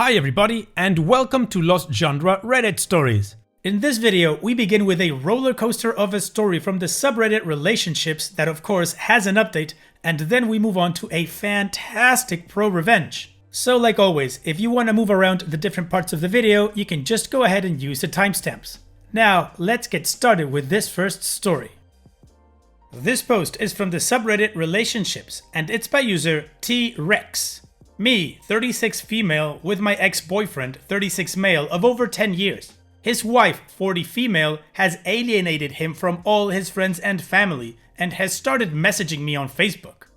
Hi everybody, and welcome to Lost Genre Reddit Stories. In this video, we begin with a roller coaster of a story from the subreddit Relationships that of course has an update, and then we move on to a fantastic pro revenge. So like always, if you want to move around the different parts of the video, you can just go ahead and use the timestamps. Now, let's get started with this first story. This post is from the subreddit Relationships, and it's by user T-Rex. Me, 36 female, with my ex-boyfriend, 36 male, of over 10 years. His wife, 40 female, has alienated him from all his friends and family, and has started messaging me on Facebook.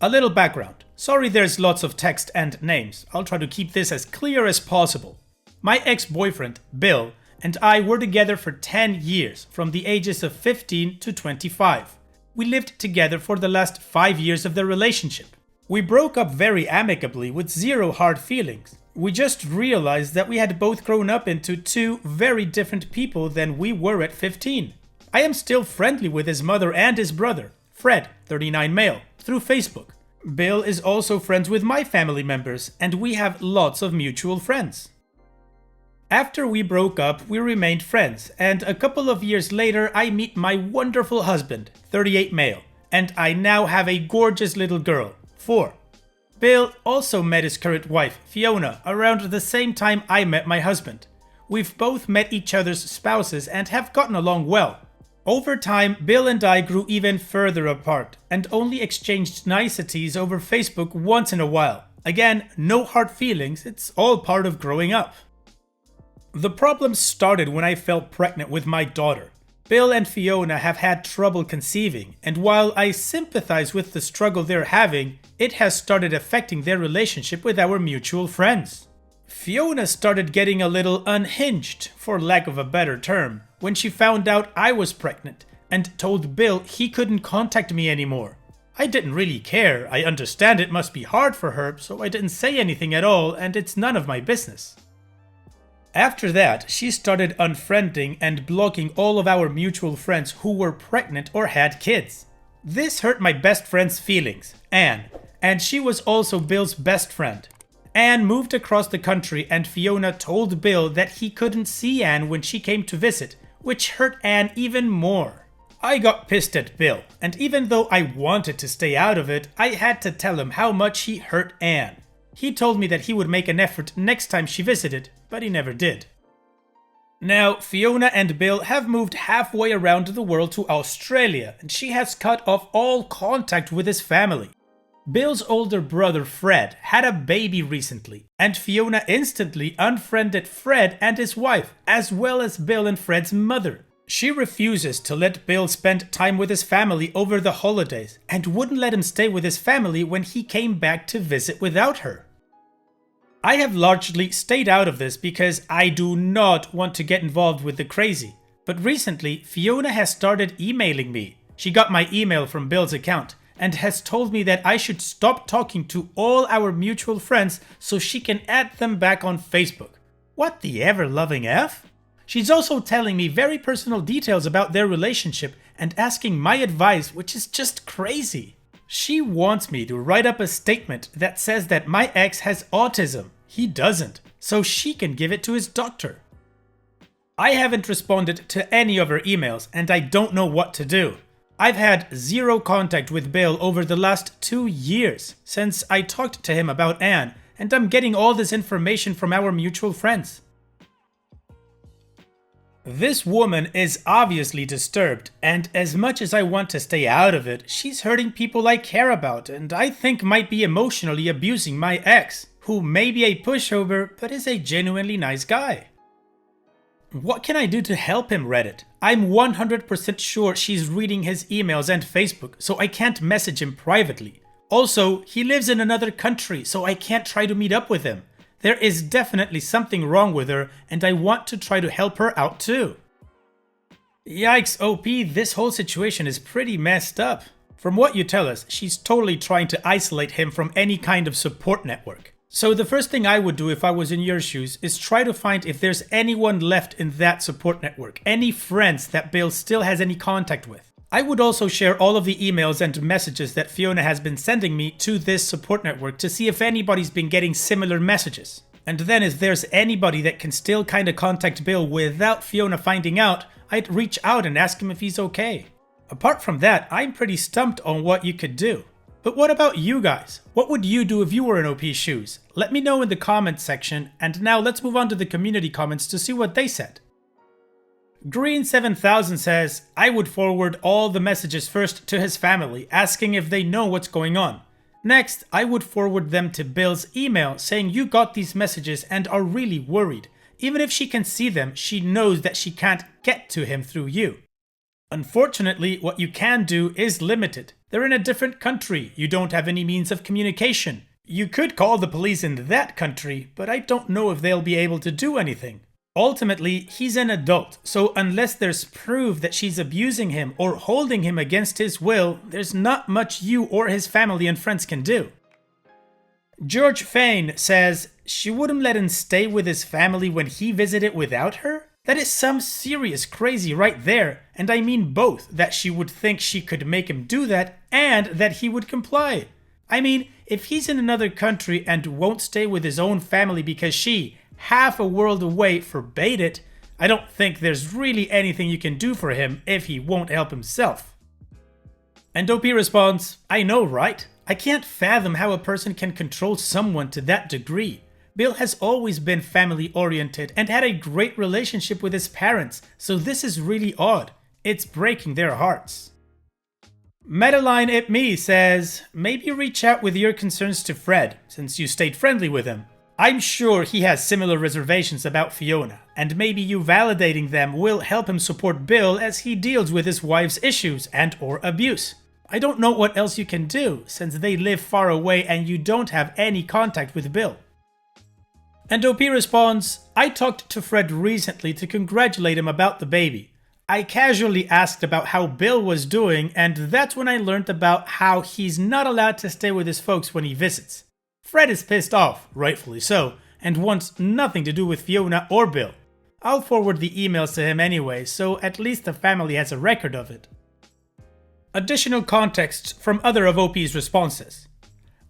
A little background. Sorry there's lots of text and names. I'll try to keep this as clear as possible. My ex-boyfriend, Bill, and I were together for 10 years, from the ages of 15 to 25. We lived together for the last 5 years of the relationship. We broke up very amicably with zero hard feelings. We just realized that we had both grown up into two very different people than we were at 15. I am still friendly with his mother and his brother, Fred, 39 male, through Facebook. Bill is also friends with my family members, and we have lots of mutual friends. After we broke up, we remained friends, and a couple of years later I meet my wonderful husband, 38 male, and I now have a gorgeous little girl, 4. Bill also met his current wife, Fiona, around the same time I met my husband. We've both met each other's spouses and have gotten along well. Over time, Bill and I grew even further apart and only exchanged niceties over Facebook once in a while. Again, no hard feelings, it's all part of growing up. The problem started when I fell pregnant with my daughter. Bill and Fiona have had trouble conceiving, and while I sympathize with the struggle they're having, it has started affecting their relationship with our mutual friends. Fiona started getting a little unhinged, for lack of a better term, when she found out I was pregnant, and told Bill he couldn't contact me anymore. I didn't really care. I understand it must be hard for her, so I didn't say anything at all, and it's none of my business. After that, she started unfriending and blocking all of our mutual friends who were pregnant or had kids. This hurt my best friend's feelings, Anne, and she was also Bill's best friend. Anne moved across the country and Fiona told Bill that he couldn't see Anne when she came to visit, which hurt Anne even more. I got pissed at Bill, and even though I wanted to stay out of it, I had to tell him how much he hurt Anne. He told me that he would make an effort next time she visited, but he never did. Now, Fiona and Bill have moved halfway around the world to Australia, and she has cut off all contact with his family. Bill's older brother Fred had a baby recently, and Fiona instantly unfriended Fred and his wife, as well as Bill and Fred's mother. She refuses to let Bill spend time with his family over the holidays, and wouldn't let him stay with his family when he came back to visit without her. I have largely stayed out of this because I do not want to get involved with the crazy. But recently, Fiona has started emailing me. She got my email from Bill's account and has told me that I should stop talking to all our mutual friends so she can add them back on Facebook. What the ever-loving F? She's also telling me very personal details about their relationship and asking my advice, which is just crazy. She wants me to write up a statement that says that my ex has autism. He doesn't, so she can give it to his doctor. I haven't responded to any of her emails and I don't know what to do. I've had zero contact with Bill over the last 2 years since I talked to him about Anne, and I'm getting all this information from our mutual friends. This woman is obviously disturbed, and as much as I want to stay out of it, she's hurting people I care about and I think might be emotionally abusing my ex, who may be a pushover but is a genuinely nice guy. What can I do to help him, Reddit? I'm 100% sure she's reading his emails and Facebook, so I can't message him privately. Also, he lives in another country, so I can't try to meet up with him. There is definitely something wrong with her, and I want to try to help her out too. Yikes, OP, this whole situation is pretty messed up. From what you tell us, she's totally trying to isolate him from any kind of support network. So the first thing I would do if I was in your shoes is try to find if there's anyone left in that support network, any friends that Bill still has any contact with. I would also share all of the emails and messages that Fiona has been sending me to this support network to see if anybody's been getting similar messages. And then if there's anybody that can still kinda contact Bill without Fiona finding out, I'd reach out and ask him if he's okay. Apart from that, I'm pretty stumped on what you could do. But what about you guys? What would you do if you were in OP's shoes? Let me know in the comments section, and now let's move on to the community comments to see what they said. Green7000 says, I would forward all the messages first to his family, asking if they know what's going on. Next, I would forward them to Bill's email saying you got these messages and are really worried. Even if she can see them, she knows that she can't get to him through you. Unfortunately, what you can do is limited. They're in a different country. You don't have any means of communication. You could call the police in that country, but I don't know if they'll be able to do anything. Ultimately, he's an adult, so unless there's proof that she's abusing him or holding him against his will, there's not much you or his family and friends can do. George Fain says, she wouldn't let him stay with his family when he visited without her? That is some serious crazy right there, and I mean both, that she would think she could make him do that and that he would comply. I mean, if he's in another country and won't stay with his own family because she, half a world away, forbade it, I don't think there's really anything you can do for him if he won't help himself. And OP responds, I know, right? I can't fathom how a person can control someone to that degree. Bill has always been family-oriented and had a great relationship with his parents, so this is really odd. It's breaking their hearts. Metaline It Me says, maybe reach out with your concerns to Fred, since you stayed friendly with him. I'm sure he has similar reservations about Fiona, and maybe you validating them will help him support Bill as he deals with his wife's issues and or abuse. I don't know what else you can do, since they live far away and you don't have any contact with Bill. And OP responds, I talked to Fred recently to congratulate him about the baby. I casually asked about how Bill was doing, and that's when I learned about how he's not allowed to stay with his folks when he visits. Fred is pissed off, rightfully so, and wants nothing to do with Fiona or Bill. I'll forward the emails to him anyway, so at least the family has a record of it. Additional context from other of OP's responses.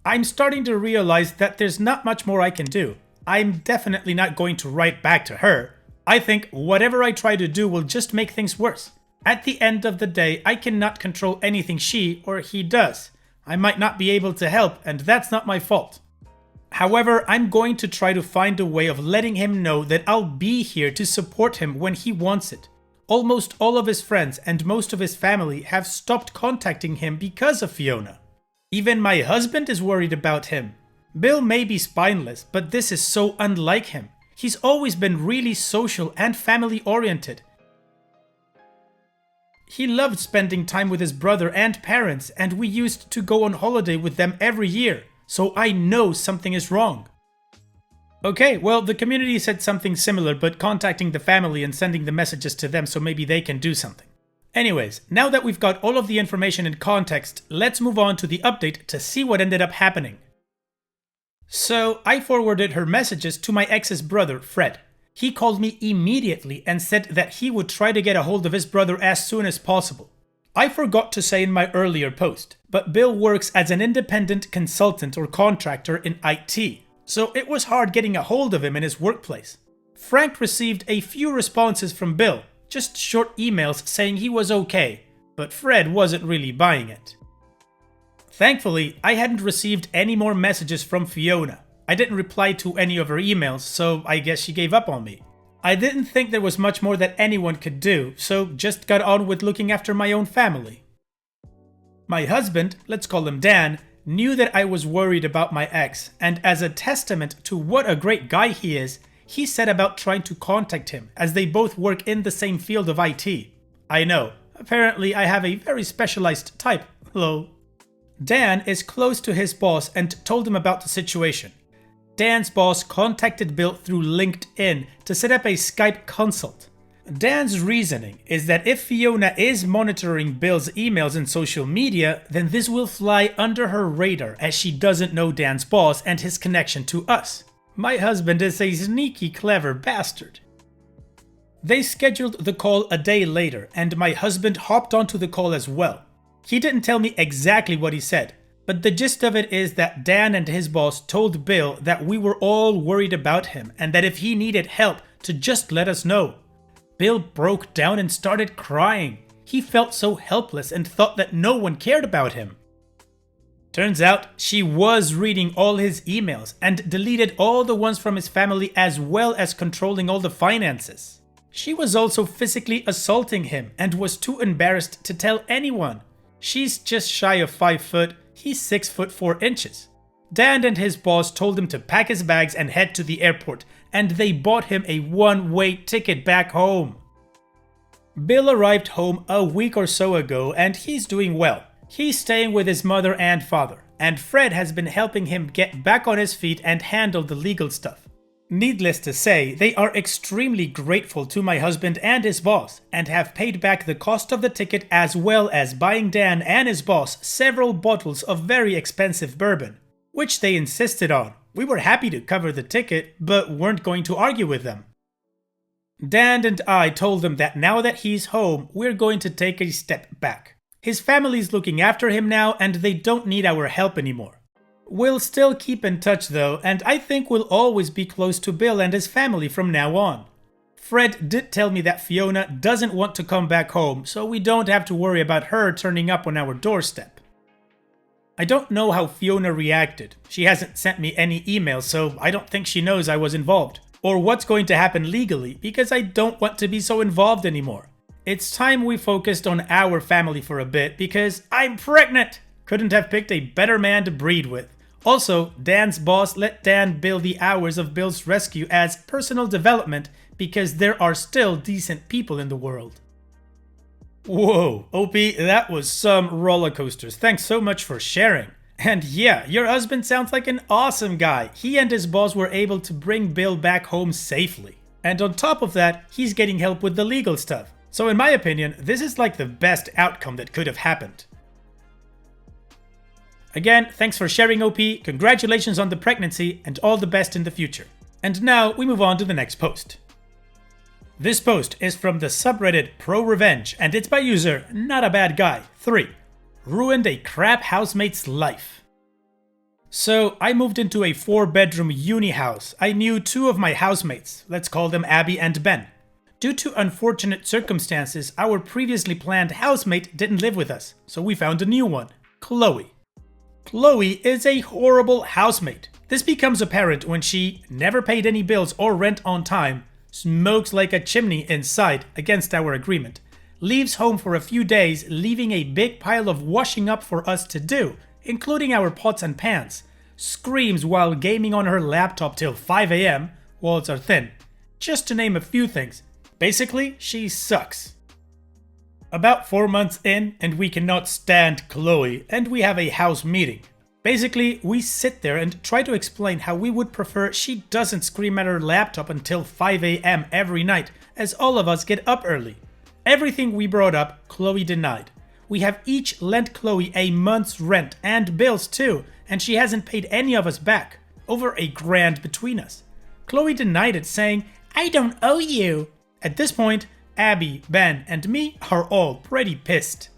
I'm starting to realize that there's not much more I can do. I'm definitely not going to write back to her. I think whatever I try to do will just make things worse. At the end of the day, I cannot control anything she or he does. I might not be able to help, and that's not my fault. However, I'm going to try to find a way of letting him know that I'll be here to support him when he wants it. Almost all of his friends and most of his family have stopped contacting him because of Fiona. Even my husband is worried about him. Bill may be spineless, but this is so unlike him. He's always been really social and family-oriented. He loved spending time with his brother and parents, and we used to go on holiday with them every year, so I know something is wrong. Okay, well, the community said something similar, but contacting the family and sending the messages to them so maybe they can do something. Anyways, now that we've got all of the information in context, let's move on to the update to see what ended up happening. So, I forwarded her messages to my ex's brother, Fred. He called me immediately and said that he would try to get a hold of his brother as soon as possible. I forgot to say in my earlier post, but Bill works as an independent consultant or contractor in IT, so it was hard getting a hold of him in his workplace. Frank received a few responses from Bill, just short emails saying he was okay, but Fred wasn't really buying it. Thankfully, I hadn't received any more messages from Fiona. I didn't reply to any of her emails, so I guess she gave up on me. I didn't think there was much more that anyone could do, so just got on with looking after my own family. My husband, let's call him Dan, knew that I was worried about my ex, and as a testament to what a great guy he is, he set about trying to contact him, as they both work in the same field of IT. I know, apparently I have a very specialized type, lol. Dan is close to his boss and told him about the situation. Dan's boss contacted Bill through LinkedIn to set up a Skype consult. Dan's reasoning is that if Fiona is monitoring Bill's emails and social media, then this will fly under her radar as she doesn't know Dan's boss and his connection to us. My husband is a sneaky clever bastard. They scheduled the call a day later and my husband hopped onto the call as well. He didn't tell me exactly what he said, But the gist of it is that Dan and his boss told Bill that we were all worried about him and that if he needed help to just let us know. Bill broke down and started crying. He felt so helpless and thought that no one cared about him. Turns out she was reading all his emails and deleted all the ones from his family as well as controlling all the finances. She was also physically assaulting him and was too embarrassed to tell anyone. She's just shy of 5 foot, he's 6 foot 4 inches. Dan and his boss told him to pack his bags and head to the airport, and they bought him a one-way ticket back home. Bill arrived home a week or so ago and he's doing well. He's staying with his mother and father, and Fred has been helping him get back on his feet and handle the legal stuff. Needless to say, they are extremely grateful to my husband and his boss, and have paid back the cost of the ticket as well as buying Dan and his boss several bottles of very expensive bourbon, which they insisted on. We were happy to cover the ticket, but weren't going to argue with them. Dan and I told them that now that he's home, we're going to take a step back. His family's looking after him now, and they don't need our help anymore. We'll still keep in touch though, and I think we'll always be close to Bill and his family from now on. Fred did tell me that Fiona doesn't want to come back home, so we don't have to worry about her turning up on our doorstep. I don't know how Fiona reacted. She hasn't sent me any emails, so I don't think she knows I was involved, or what's going to happen legally, because I don't want to be so involved anymore. It's time we focused on our family for a bit, because I'm pregnant! Couldn't have picked a better man to breed with. Also, Dan's boss let Dan bill the hours of Bill's rescue as personal development because there are still decent people in the world. Whoa, OP, that was some roller coasters. Thanks so much for sharing. And yeah, your husband sounds like an awesome guy. He and his boss were able to bring Bill back home safely. And on top of that, he's getting help with the legal stuff. So in my opinion, this is like the best outcome that could have happened. Again, thanks for sharing, OP, congratulations on the pregnancy, and all the best in the future. And now we move on to the next post. This post is from the subreddit Pro Revenge, and it's by user NotABadGuy3. Ruined a crap housemate's life. So, I moved into a 4-bedroom uni house. I knew 2 of my housemates, let's call them Abby and Ben. Due to unfortunate circumstances, our previously planned housemate didn't live with us, so we found a new one, Chloe. Chloe is a horrible housemate. This becomes apparent when she never paid any bills or rent on time, smokes like a chimney inside against our agreement, leaves home for a few days, leaving a big pile of washing up for us to do, including our pots and pans, screams while gaming on her laptop till 5 AM, walls are thin, just to name a few things. Basically, she sucks. About 4 months in, and we cannot stand Chloe, and we have a house meeting. Basically, we sit there and try to explain how we would prefer she doesn't scream at her laptop until 5 AM every night, as all of us get up early. Everything we brought up, Chloe denied. We have each lent Chloe a month's rent and bills too, and she hasn't paid any of us back. Over $1,000 between us. Chloe denied it, saying, "I don't owe you." At this point, Abby, Ben, and me are all pretty pissed.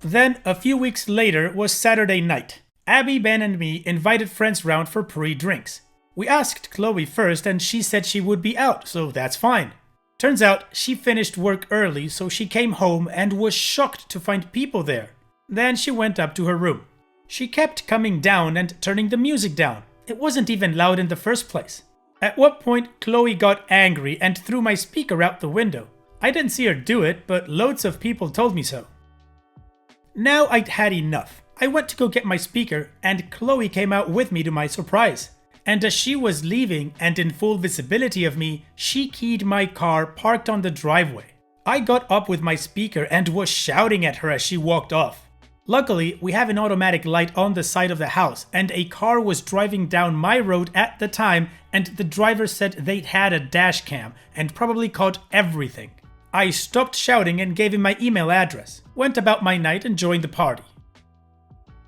Then, a few weeks later was Saturday night. Abby, Ben, and me invited friends round for pre-drinks. We asked Chloe first and she said she would be out, so that's fine. Turns out she finished work early, so she came home and was shocked to find people there. Then she went up to her room. She kept coming down and turning the music down. It wasn't even loud in the first place. At what point Chloe got angry and threw my speaker out the window. I didn't see her do it, but loads of people told me so. Now I'd had enough. I went to go get my speaker and Chloe came out with me to my surprise. And as she was leaving and in full visibility of me, she keyed my car parked on the driveway. I got up with my speaker and was shouting at her as she walked off. Luckily, we have an automatic light on the side of the house and a car was driving down my road at the time and the driver said they'd had a dash cam and probably caught everything. I stopped shouting and gave him my email address, went about my night enjoying the party.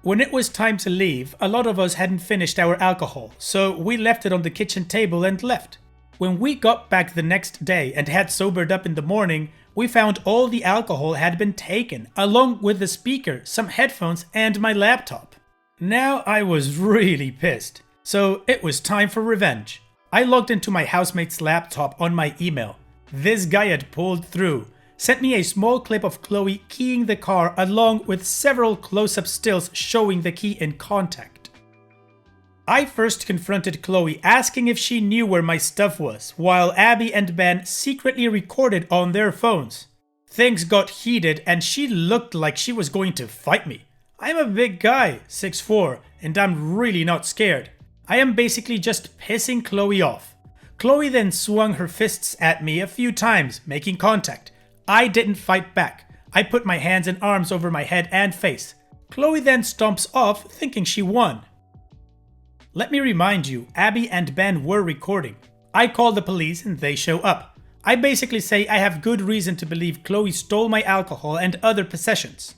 When it was time to leave, a lot of us hadn't finished our alcohol, so we left it on the kitchen table and left. When we got back the next day and had sobered up in the morning, we found all the alcohol had been taken, along with the speaker, some headphones, and my laptop. Now I was really pissed, so it was time for revenge. I logged into my housemate's laptop on my email. This guy had pulled through, sent me a small clip of Chloe keying the car along with several close-up stills showing the key in contact. I first confronted Chloe asking if she knew where my stuff was, while Abby and Ben secretly recorded on their phones. Things got heated and she looked like she was going to fight me. I'm a big guy, 6'4", and I'm really not scared. I am basically just pissing Chloe off. Chloe then swung her fists at me a few times, making contact. I didn't fight back. I put my hands and arms over my head and face. Chloe then stomps off, thinking she won. Let me remind you, Abby and Ben were recording. I call the police and they show up. I basically say I have good reason to believe Chloe stole my alcohol and other possessions.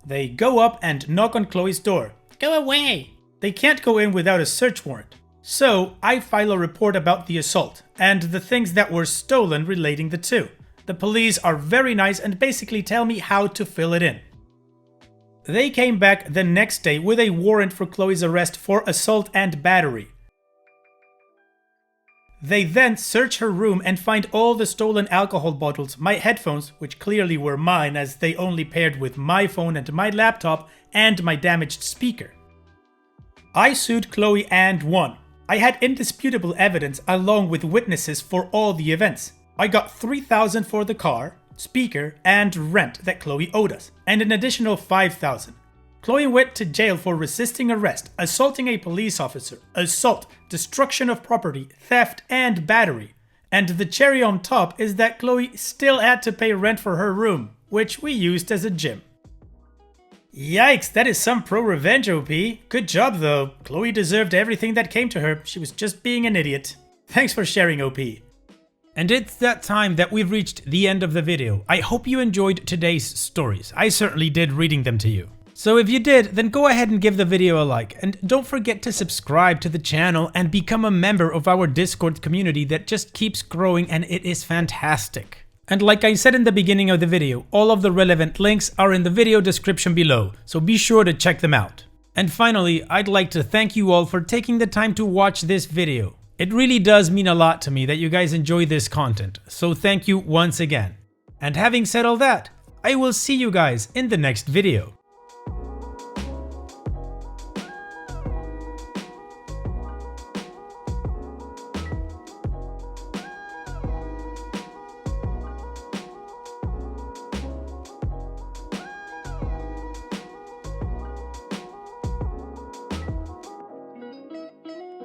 They go up and knock on Chloe's door. Go away! They can't go in without a search warrant. So I file a report about the assault and the things that were stolen relating the two. The police are very nice and basically tell me how to fill it in. They came back the next day with a warrant for Chloe's arrest for assault and battery. They then search her room and find all the stolen alcohol bottles, my headphones, which clearly were mine as they only paired with my phone and my laptop, and my damaged speaker. I sued Chloe and won. I had indisputable evidence along with witnesses for all the events. I got $3,000 for the car, speaker, and rent that Chloe owed us, and an additional $5,000. Chloe went to jail for resisting arrest, assaulting a police officer, assault, destruction of property, theft, and battery. And the cherry on top is that Chloe still had to pay rent for her room, which we used as a gym. Yikes, that is some pro-revenge, OP. Good job though. Chloe deserved everything that came to her. She was just being an idiot. Thanks for sharing, OP. And it's that time that we've reached the end of the video. I hope you enjoyed today's stories. I certainly did reading them to you. So if you did, then go ahead and give the video a like, and don't forget to subscribe to the channel and become a member of our Discord community that just keeps growing and it is fantastic. And like I said in the beginning of the video, all of the relevant links are in the video description below, so be sure to check them out. And finally, I'd like to thank you all for taking the time to watch this video. It really does mean a lot to me that you guys enjoy this content, so thank you once again. And having said all that, I will see you guys in the next video.